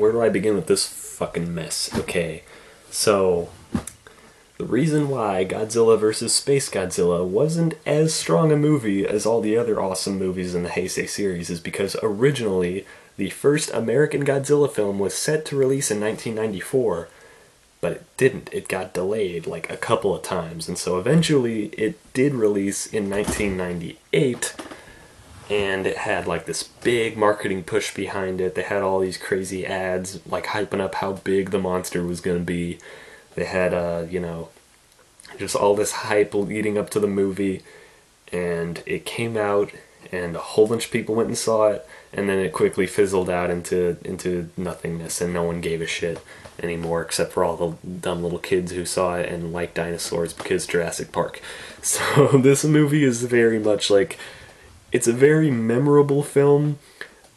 where do I begin with this fucking mess? Okay, so the reason why Godzilla vs. Space Godzilla wasn't as strong a movie as all the other awesome movies in the Heisei series is because originally the first American Godzilla film was set to release in 1994, but it didn't. It got delayed like a couple of times, and so eventually it did release in 1998, and it had like this big marketing push behind it. They had all these crazy ads like hyping up how big the monster was going to be. They had, just all this hype leading up to the movie, and it came out, and a whole bunch of people went and saw it, and then it quickly fizzled out into nothingness, and no one gave a shit anymore, except for all the dumb little kids who saw it and liked dinosaurs because Jurassic Park. So this movie is very much like, it's a very memorable film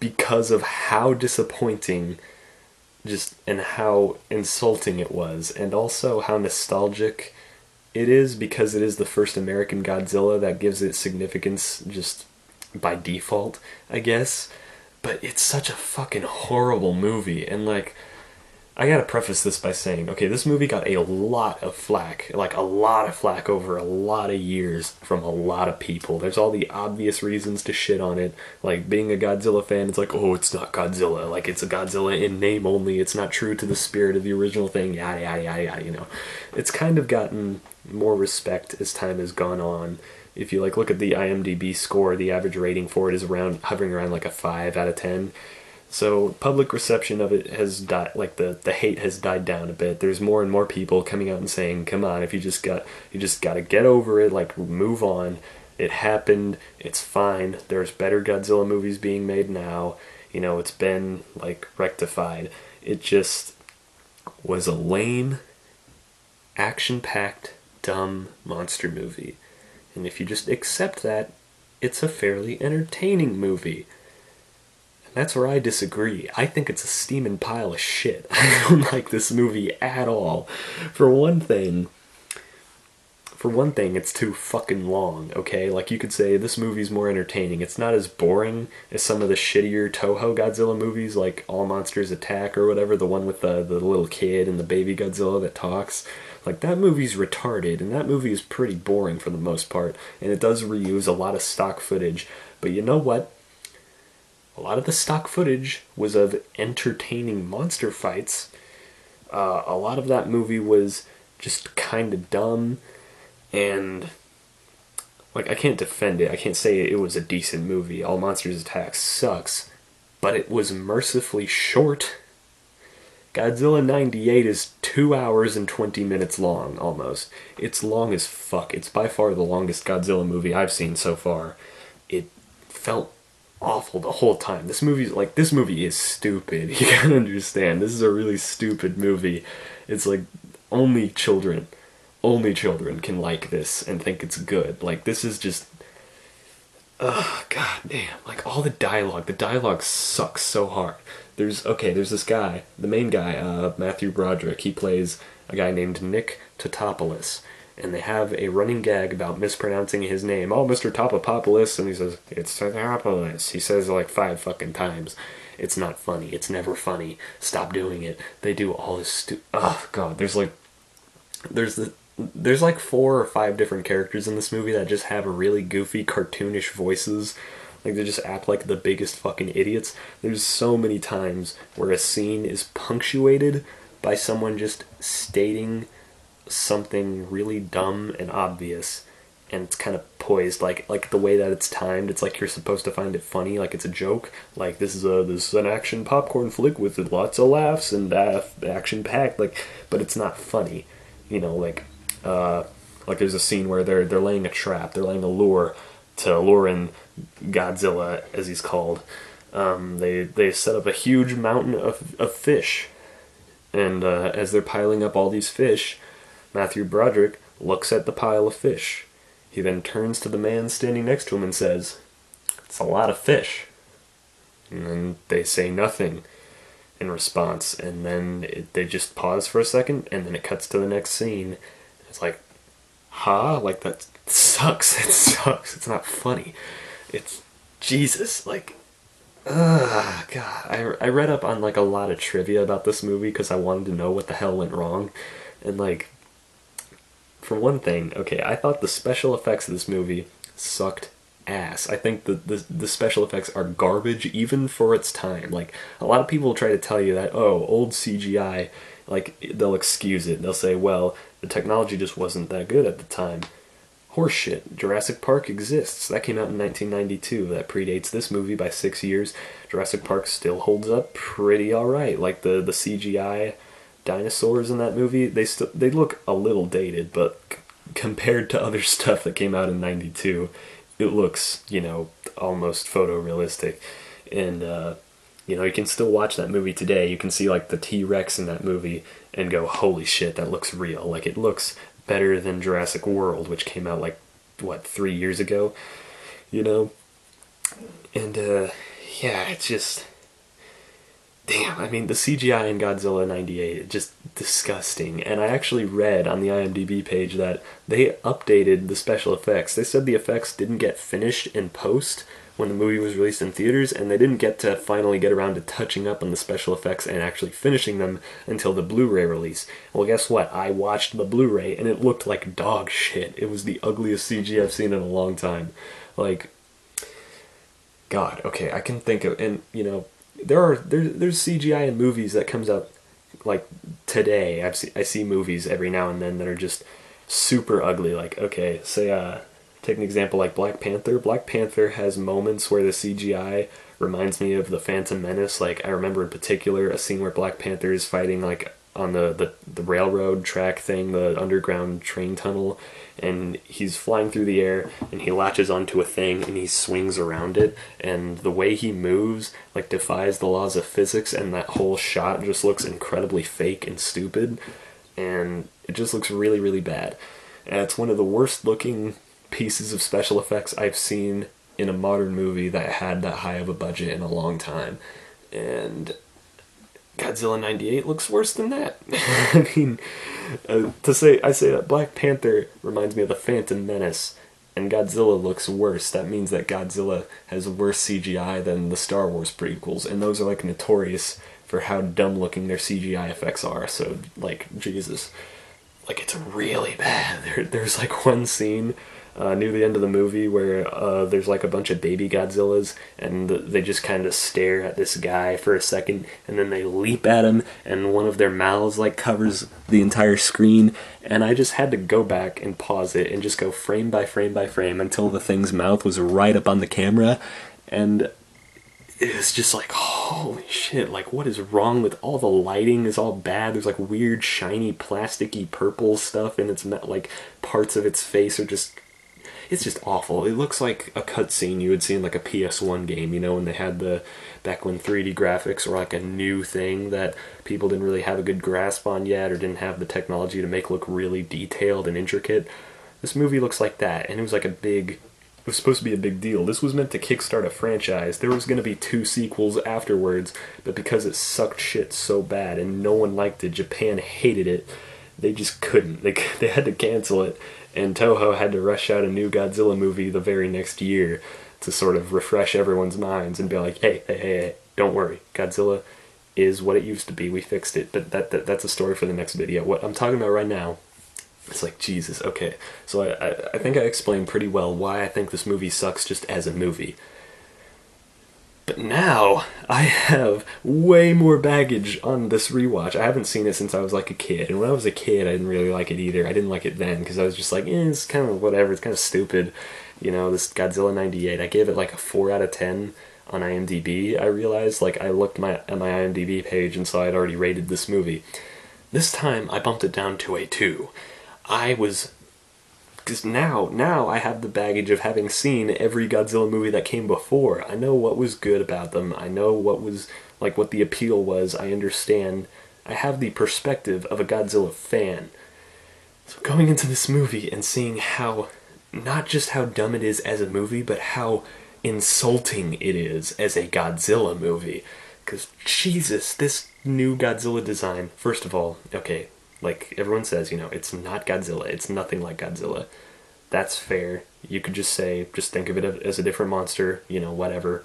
because of how disappointing and how insulting it was, and also how nostalgic it is because it is the first American Godzilla. That gives it significance just by default, I guess. But it's such a fucking horrible movie, and like, I gotta preface this by saying, okay, this movie got a lot of flack, like a lot of flack over a lot of years from a lot of people. There's all the obvious reasons to shit on it, like being a Godzilla fan, it's like, oh, it's not Godzilla, like it's a Godzilla in name only, it's not true to the spirit of the original thing, yada yada yada yada, you know. It's kind of gotten more respect as time has gone on. If you like look at the IMDb score, the average rating for it is hovering around like a 5 out of 10. So public reception of it has died, like the hate has died down a bit. There's more and more people coming out and saying, come on, if you just gotta get over it, like move on. It happened, it's fine. There's better Godzilla movies being made now. You know, it's been like rectified. It just was a lame, action-packed, dumb monster movie. And if you just accept that, it's a fairly entertaining movie. That's where I disagree. I think it's a steaming pile of shit. I don't like this movie at all. For one thing, it's too fucking long, okay? Like, you could say this movie's more entertaining. It's not as boring as some of the shittier Toho Godzilla movies, like All Monsters Attack or whatever, the one with the little kid and the baby Godzilla that talks. Like, that movie's retarded, and that movie is pretty boring for the most part, and it does reuse a lot of stock footage. But you know what? A lot of the stock footage was of entertaining monster fights. A lot of that movie was just kind of dumb, and like, I can't defend it. I can't say it was a decent movie. All Monsters Attack sucks, but it was mercifully short. Godzilla 98 is 2 hours and 20 minutes long, almost. It's long as fuck. It's by far the longest Godzilla movie I've seen so far. It felt awful the whole time. This movie is stupid. You gotta understand. This is a really stupid movie. It's like only children can like this and think it's good. Like, this is just, god damn. Like, all the dialogue sucks so hard. There's this guy, the main guy, Matthew Broderick. He plays a guy named Nick Totopoulos. And they have a running gag about mispronouncing his name. Oh, Mr. Topopopoulos, and he says, it's Totopoulos. He says it like 5 fucking times. It's not funny. It's never funny. Stop doing it. They do all this oh, God. There's like 4 or 5 different characters in this movie that just have really goofy, cartoonish voices. Like, they just act like the biggest fucking idiots. There's so many times where a scene is punctuated by someone just stating something really dumb and obvious, and it's kind of poised, like the way that it's timed. It's like you're supposed to find it funny, like it's a joke. Like, this is an action popcorn flick with lots of laughs and action packed. Like, but it's not funny, you know. Like there's a scene where they're laying a trap. They're laying a lure to lure in Godzilla, as he's called. They set up a huge mountain of fish, and as they're piling up all these fish, Matthew Broderick looks at the pile of fish. He then turns to the man standing next to him and says, "It's a lot of fish." And then they say nothing in response, and then they just pause for a second, and then it cuts to the next scene. It's like, huh? Like, that sucks. It sucks. It's not funny. It's, Jesus, like, God, I read up on like a lot of trivia about this movie because I wanted to know what the hell went wrong, and like for one thing, okay, I thought the special effects of this movie sucked ass. I think the special effects are garbage even for its time. Like a lot of people try to tell you that old CGI, like they'll excuse it. They'll say, well, the technology just wasn't that good at the time. Horseshit. Jurassic Park exists. That came out in 1992. That predates this movie by 6 years. Jurassic Park still holds up pretty alright. Like the CGI dinosaurs in that movie, they look a little dated, but compared to other stuff that came out in 92, it looks, almost photorealistic. And you can still watch that movie today. You can see like the T-Rex in that movie and go, holy shit, that looks real. Like it looks better than Jurassic World, which came out like, what, 3 years ago? You know? And, yeah, it's just... Damn, I mean, the CGI in Godzilla 98, just disgusting. And I actually read on the IMDb page that they updated the special effects. They said the effects didn't get finished in post when the movie was released in theaters, and they didn't get to finally get around to touching up on the special effects and actually finishing them until the Blu-ray release. Well, guess what? I watched the Blu-ray, and it looked like dog shit. It was the ugliest CG I've seen in a long time. Like, God, okay, I can think of, and, there's CGI in movies that comes out, like, today. I see movies every now and then that are just super ugly. Like, okay, say, take an example like Black Panther. Black Panther has moments where the CGI reminds me of the Phantom Menace. Like, I remember in particular a scene where Black Panther is fighting, like, on the railroad track thing, the underground train tunnel, and he's flying through the air, and he latches onto a thing, and he swings around it, and the way he moves, like, defies the laws of physics, and that whole shot just looks incredibly fake and stupid, and it just looks really, really bad. And it's one of the worst looking pieces of special effects I've seen in a modern movie that had that high of a budget in a long time. And Godzilla 98 looks worse than that. I mean, I say that Black Panther reminds me of the Phantom Menace, and Godzilla looks worse. That means that Godzilla has worse CGI than the Star Wars prequels, and those are like notorious for how dumb looking their CGI effects are. So, like, Jesus. Like, it's really bad. There's like one scene near the end of the movie where there's like a bunch of baby Godzillas, and they just kind of stare at this guy for a second, and then they leap at him, and one of their mouths like covers the entire screen, and I just had to go back and pause it and just go frame by frame by frame until the thing's mouth was right up on the camera, and it was just like, holy shit, like, what is wrong with all the lighting is all bad. There's like weird shiny plasticky purple stuff in its, like, parts of its face are just, it's just awful. It looks like a cutscene you would see in like a PS1 game, when they had back when 3D graphics were like a new thing that people didn't really have a good grasp on yet, or didn't have the technology to make look really detailed and intricate. This movie looks like that, and it was like it was supposed to be a big deal. This was meant to kickstart a franchise. There was going to be 2 sequels afterwards, but because it sucked shit so bad and no one liked it, Japan hated it, they just couldn't. They had to cancel it, and Toho had to rush out a new Godzilla movie the very next year to sort of refresh everyone's minds and be like, hey, don't worry, Godzilla is what it used to be. We fixed it. But that's a story for the next video. What I'm talking about right now, it's like, Jesus, okay. So I think I explained pretty well why I think this movie sucks just as a movie. But now, I have way more baggage on this rewatch. I haven't seen it since I was like a kid. And when I was a kid, I didn't really like it either. I didn't like it then, because I was just like, it's kind of whatever, it's kind of stupid. This Godzilla 98, I gave it like a 4 out of 10 on IMDb. I realized, like, I looked at my IMDb page and saw I'd already rated this movie. This time, I bumped it down to a 2. Because now I have the baggage of having seen every Godzilla movie that came before. I know what was good about them. I know what was, like, what the appeal was. I understand. I have the perspective of a Godzilla fan. So going into this movie and seeing how, not just how dumb it is as a movie, but how insulting it is as a Godzilla movie. Because, Jesus, this new Godzilla design, first of all, okay, like everyone says, it's not Godzilla. It's nothing like Godzilla. That's fair. You could just think of it as a different monster, whatever.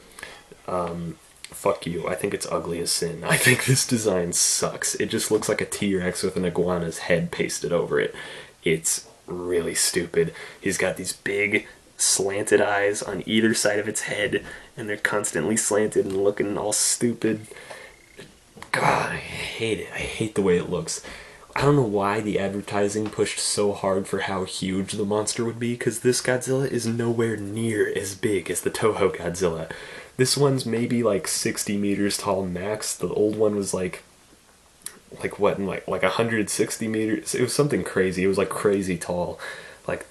fuck you. I think it's ugly as sin. I think this design sucks. It just looks like a T-Rex with an iguana's head pasted over it. It's really stupid. He's got these big slanted eyes on either side of its head, and they're constantly slanted and looking all stupid. God, I hate it. I hate the way it looks. I don't know why the advertising pushed so hard for how huge the monster would be, because this Godzilla is nowhere near as big as the Toho Godzilla. This one's maybe like 60 meters tall max. The old one was like 160 meters. It was something crazy. It was like crazy tall. Like,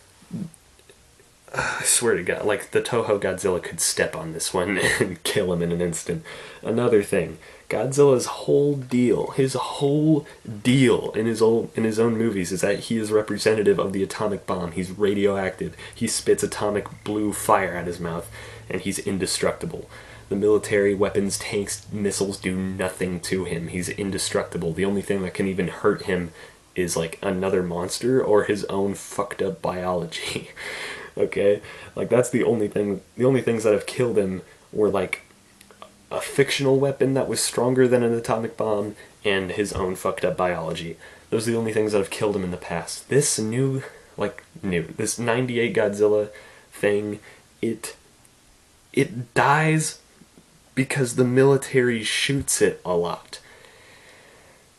I swear to God, like the Toho Godzilla could step on this one and kill him in an instant. Another thing, Godzilla's whole deal, his whole deal in his own movies is that he is representative of the atomic bomb. He's radioactive. He spits atomic blue fire out his mouth, and he's indestructible. The military weapons, tanks, missiles do nothing to him. He's indestructible. The only thing that can even hurt him is like another monster or his own fucked up biology. Okay? Like that's the only things that have killed him were like a fictional weapon that was stronger than an atomic bomb and his own fucked up biology. Those are the only things that have killed him in the past. This this 98 Godzilla thing, it dies because the military shoots it a lot.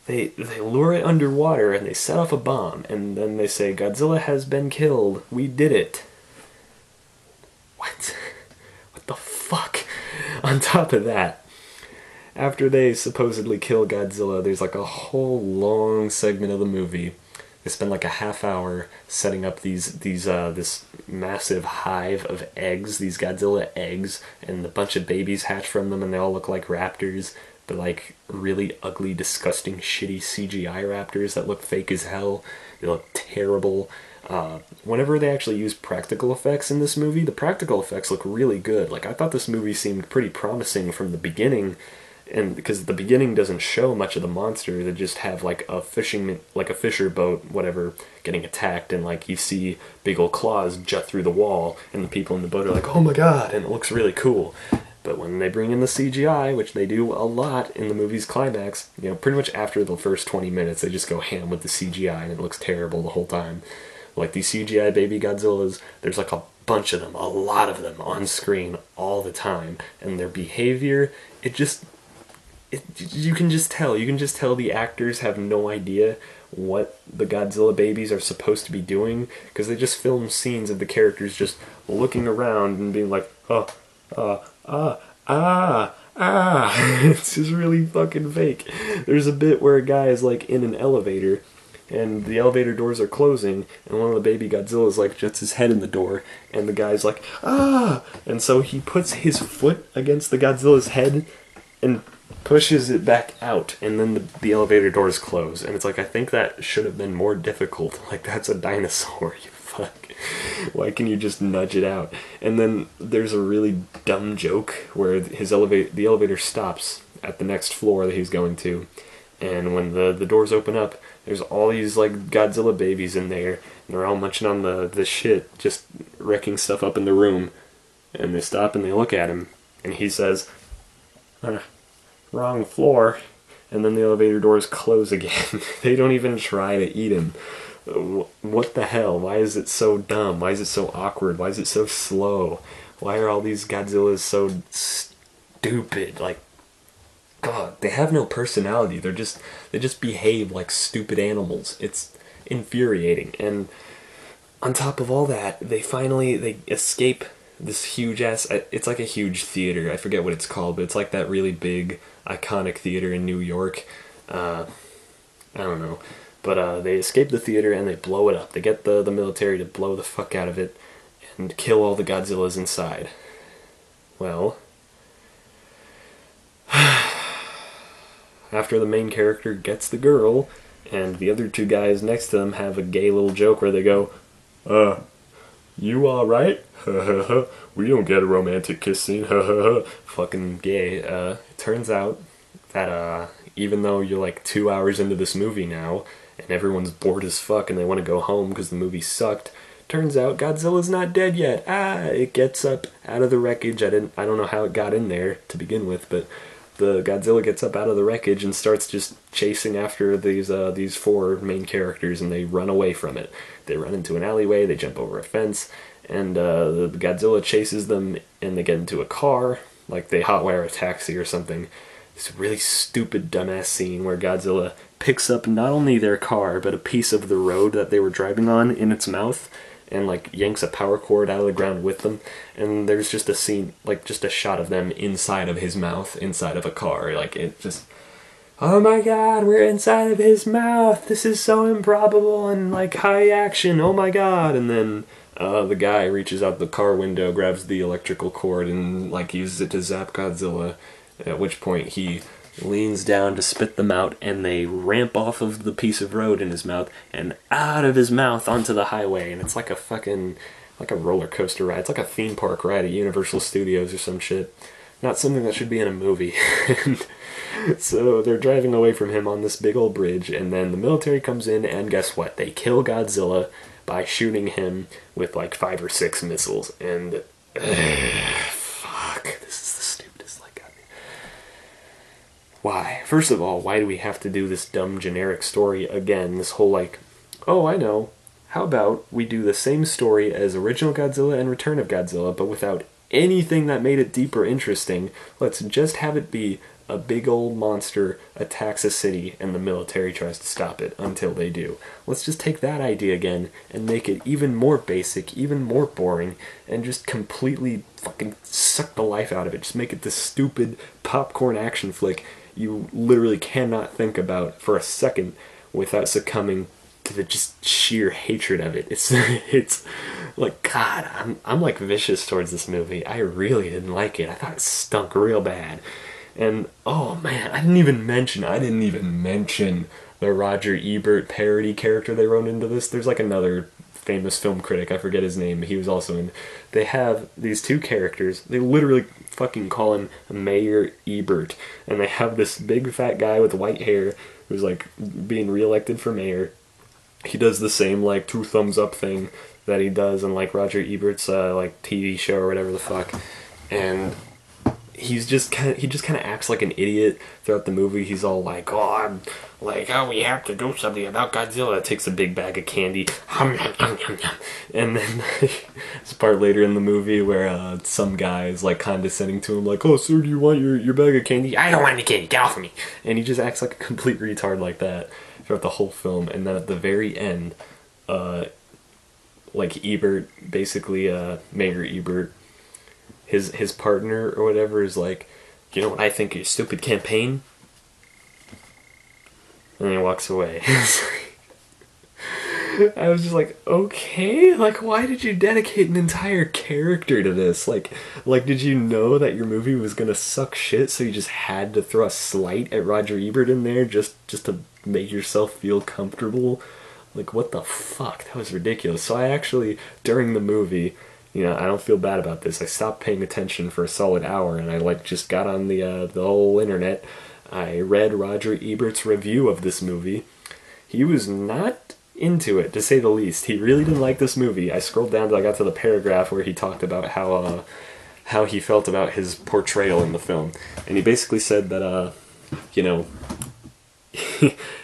They lure it underwater and they set off a bomb, and then they say, Godzilla has been killed, we did it. What? What the fuck? On top of that, after they supposedly kill Godzilla, there's like a whole long segment of the movie. They spend like a half hour setting up this massive hive of eggs, these Godzilla eggs, and a bunch of babies hatch from them, and they all look like raptors, but like really ugly, disgusting, shitty CGI raptors that look fake as hell. They look terrible. Whenever they actually use practical effects in this movie, the practical effects look really good. Like, I thought this movie seemed pretty promising from the beginning, and because the beginning doesn't show much of the monster, they just have like a fisher boat, whatever, getting attacked, and like you see big old claws jut through the wall, and the people in the boat are like, oh my god, and it looks really cool. But when they bring in the CGI, which they do a lot in the movie's climax, you know, pretty much after the first 20 minutes, they just go ham with the CGI, and it looks terrible the whole time. Like these CGI baby Godzillas, there's like a bunch of them, a lot of them on screen all the time, and their behavior, you can just tell the actors have no idea what the Godzilla babies are supposed to be doing, because they just film scenes of the characters just looking around and being like, it's just really fucking fake. There's a bit where a guy is like in an elevator, and the elevator doors are closing, and one of the baby Godzillas like juts his head in the door, and the guy's like, and so he puts his foot against the Godzilla's head and pushes it back out, and then the elevator doors close, and it's like, I think that should have been more difficult. Like, that's a dinosaur, you fuck. Why can you just nudge it out? And then there's a really dumb joke where the elevator stops at the next floor that he's going to, and when the doors open up, there's all these like Godzilla babies in there, and they're all munching on the shit, just wrecking stuff up in the room, and they stop and they look at him, and he says, wrong floor, and then the elevator doors close again. They don't even try to eat him. What the hell? Why is it so dumb? Why is it so awkward? Why is it so slow? Why are all these Godzillas so stupid? Like, God, they have no personality. They just behave like stupid animals. It's infuriating. And on top of all that, they escape this huge ass, it's like a huge theater. I forget what it's called, but it's like that really big, iconic theater in New York. I don't know. But they escape the theater and they blow it up. They get the military to blow the fuck out of it and kill all the Godzillas inside. Well, after the main character gets the girl, and the other two guys next to them have a gay little joke where they go, you alright? We don't get a romantic kiss scene. Fucking gay. It turns out that even though you're like 2 hours into this movie now, and everyone's bored as fuck and they want to go home because the movie sucked, turns out Godzilla's not dead yet. It gets up out of the wreckage. I don't know how it got in there to begin with, but the Godzilla gets up out of the wreckage and starts just chasing after these four main characters, and they run away from it. They run into an alleyway, they jump over a fence, and the Godzilla chases them, and they get into a car, like they hotwire a taxi or something. It's a really stupid, dumbass scene where Godzilla picks up not only their car, but a piece of the road that they were driving on in its mouth, and like yanks a power cord out of the ground with them. And there's just a scene, like just a shot of them inside of his mouth, inside of a car. Like it just, oh my god, we're inside of his mouth. This is so improbable and like high action. Oh my god. And then the guy reaches out the car window, grabs the electrical cord, and like uses it to zap Godzilla. At which point he leans down to spit them out, and they ramp off of the piece of road in his mouth and out of his mouth onto the highway. And it's like a roller coaster ride. It's like a theme park ride at Universal Studios or some shit. Not something that should be in a movie. And so they're driving away from him on this big old bridge, and then the military comes in, and guess what? They kill Godzilla by shooting him with like 5 or 6 missiles. And fuck, this is the stupidest. Like, why? First of all, why do we have to do this dumb generic story again? This whole like, oh, I know. How about we do the same story as Original Godzilla and Return of Godzilla, but without anything that made it deeper interesting? Let's just have it be a big old monster attacks a city and the military tries to stop it until they do. Let's just take that idea again and make it even more basic, even more boring, and just completely fucking suck the life out of it. Just make it this stupid popcorn action flick you literally cannot think about for a second without succumbing to the just sheer hatred of it. It's like, God, I'm like vicious towards this movie. I really didn't like it. I thought it stunk real bad. And oh man, I didn't even mention the Roger Ebert parody character they wrote into this. There's like another famous film critic, I forget his name, he was also in. They have these two characters, they literally fucking call him Mayor Ebert, and they have this big fat guy with white hair who's like being reelected for mayor. He does the same like 2 thumbs up thing that he does in like Roger Ebert's like TV show or whatever the fuck, and he just kind of acts like an idiot throughout the movie. He's all like, oh, I'm like, oh, we have to do something about Godzilla. Takes a big bag of candy. And then there's a part later in the movie where some guy is like condescending to him, like, oh, sir, do you want your bag of candy? I don't want any candy, get off of me. And he just acts like a complete retard like that throughout the whole film. And then at the very end, like Ebert, basically Mayor Ebert, his partner or whatever is like, you know what I think of your stupid campaign? And then he walks away. I was just like, okay, like why did you dedicate an entire character to this? Like did you know that your movie was gonna suck shit, so you just had to throw a slight at Roger Ebert in there just to make yourself feel comfortable? Like, what the fuck? That was ridiculous. So I actually, during the movie, you know, I don't feel bad about this. I stopped paying attention for a solid hour, and I like just got on the whole internet. I read Roger Ebert's review of this movie. He was not into it, to say the least. He really didn't like this movie. I scrolled down till I got to the paragraph where he talked about how he felt about his portrayal in the film, and he basically said that you know,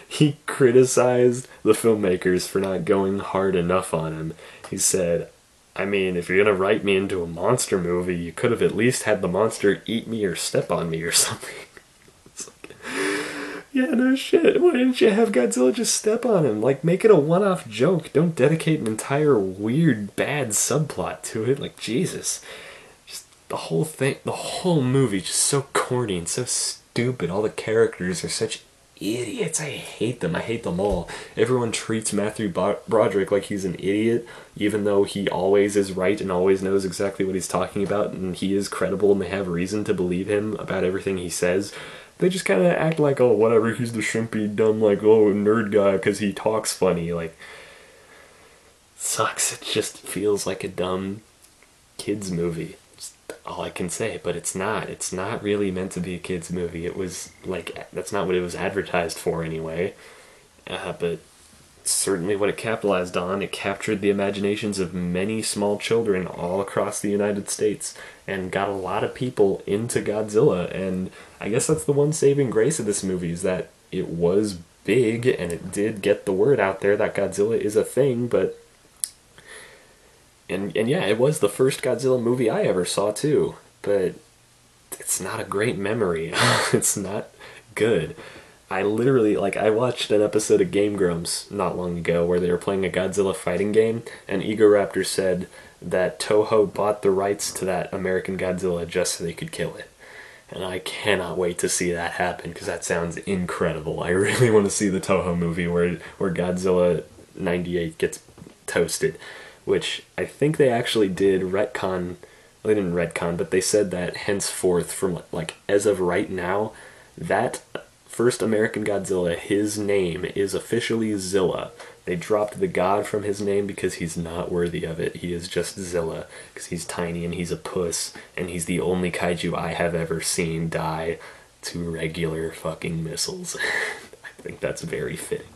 he criticized the filmmakers for not going hard enough on him. He said, I mean, if you're gonna write me into a monster movie, you could have at least had the monster eat me or step on me or something. It's like, yeah, no shit. Why didn't you have Godzilla just step on him? Like, make it a one-off joke. Don't dedicate an entire weird, bad subplot to it. Like, Jesus. Just the whole thing, the whole movie, just so corny and so stupid. All the characters are such idiots. I hate them. I hate them all. Everyone treats Matthew Broderick like he's an idiot, even though he always is right and always knows exactly what he's talking about, and he is credible and they have reason to believe him about everything he says. They just kind of act like, oh, whatever, he's the shrimpy, dumb, like, oh, nerd guy because he talks funny. Like, sucks. It just feels like a dumb kids movie. All I can say, but it's not. It's not really meant to be a kid's movie. It was, like, that's not what it was advertised for anyway. But certainly what it capitalized on. It captured the imaginations of many small children all across the United States and got a lot of people into Godzilla. And I guess that's the one saving grace of this movie, is that it was big and it did get the word out there that Godzilla is a thing. But and yeah, it was the first Godzilla movie I ever saw too, but it's not a great memory. It's not good. I literally, like, I watched an episode of Game Grumps not long ago where they were playing a Godzilla fighting game, and Egoraptor said that Toho bought the rights to that American Godzilla just so they could kill it. And I cannot wait to see that happen, because that sounds incredible. I really want to see the Toho movie where Godzilla 98 gets toasted, which I think they actually did retcon. Well, they didn't retcon, but they said that henceforth, from like as of right now, that first American Godzilla, his name is officially Zilla. They dropped the God from his name because he's not worthy of it. He is just Zilla, because he's tiny and he's a puss, and he's the only kaiju I have ever seen die to regular fucking missiles. I think that's very fitting.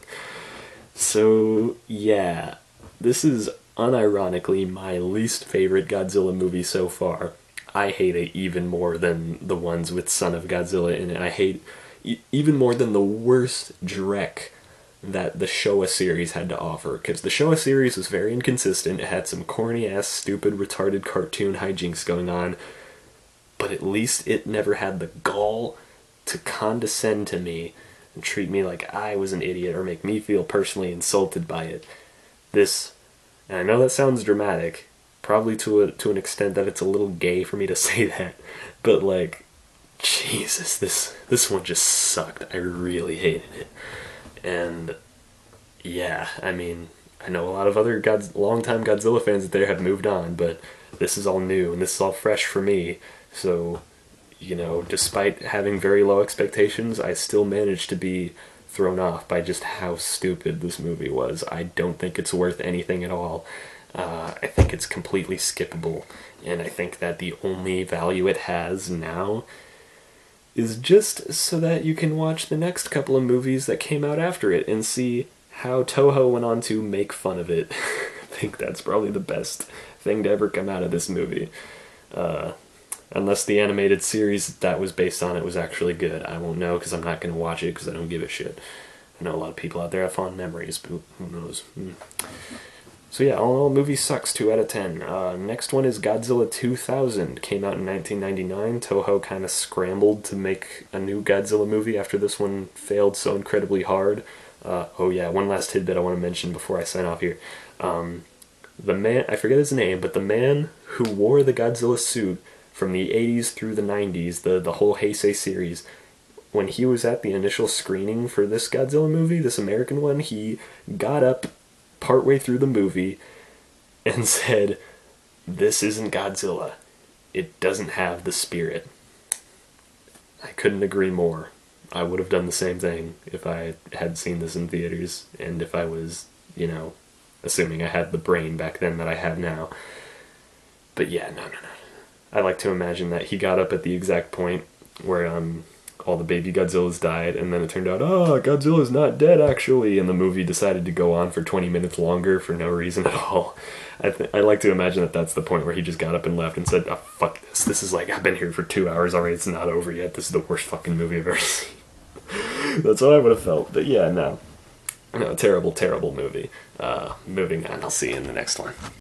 So, yeah, this is unironically my least favorite Godzilla movie so far. I hate it even more than the ones with Son of Godzilla in it. I hate even more than the worst Drek that the Showa series had to offer, because the Showa series was very inconsistent. It had some corny-ass, stupid, retarded cartoon hijinks going on, but at least it never had the gall to condescend to me and treat me like I was an idiot or make me feel personally insulted by it. This, and I know that sounds dramatic, probably to an extent that it's a little gay for me to say that, but like, Jesus, this one just sucked. I really hated it. And yeah, I mean, I know a lot of other longtime Godzilla fans that there have moved on, but this is all new and this is all fresh for me. So, you know, despite having very low expectations, I still managed to be thrown off by just how stupid this movie was. I don't think it's worth anything at all. I think it's completely skippable, and I think that the only value it has now is just so that you can watch the next couple of movies that came out after it and see how Toho went on to make fun of it. I think that's probably the best thing to ever come out of this movie. Unless the animated series that was based on it was actually good. I won't know because I'm not going to watch it because I don't give a shit. I know a lot of people out there have fond memories, but who knows. So yeah, all in all, movie sucks, 2 out of 10. Next one is Godzilla 2000. Came out in 1999. Toho kind of scrambled to make a new Godzilla movie after this one failed so incredibly hard. Oh yeah, one last tidbit I want to mention before I sign off here. The man, I forget his name, but the man who wore the Godzilla suit from the 80s through the 90s, the whole Heisei series, when he was at the initial screening for this Godzilla movie, this American one, he got up partway through the movie and said, "This isn't Godzilla. It doesn't have the spirit." I couldn't agree more. I would have done the same thing if I had seen this in theaters, and if I was, you know, assuming I had the brain back then that I have now. But yeah, no. I like to imagine that he got up at the exact point where all the baby Godzillas died, and then it turned out, Godzilla's not dead actually, and the movie decided to go on for 20 minutes longer for no reason at all. I like to imagine that that's the point where he just got up and left and said, "Oh, fuck this. This is like, I've been here for 2 hours already, it's not over yet. This is the worst fucking movie I've ever seen." That's what I would have felt, but yeah, no, terrible, terrible movie. Moving on, I'll see you in the next one.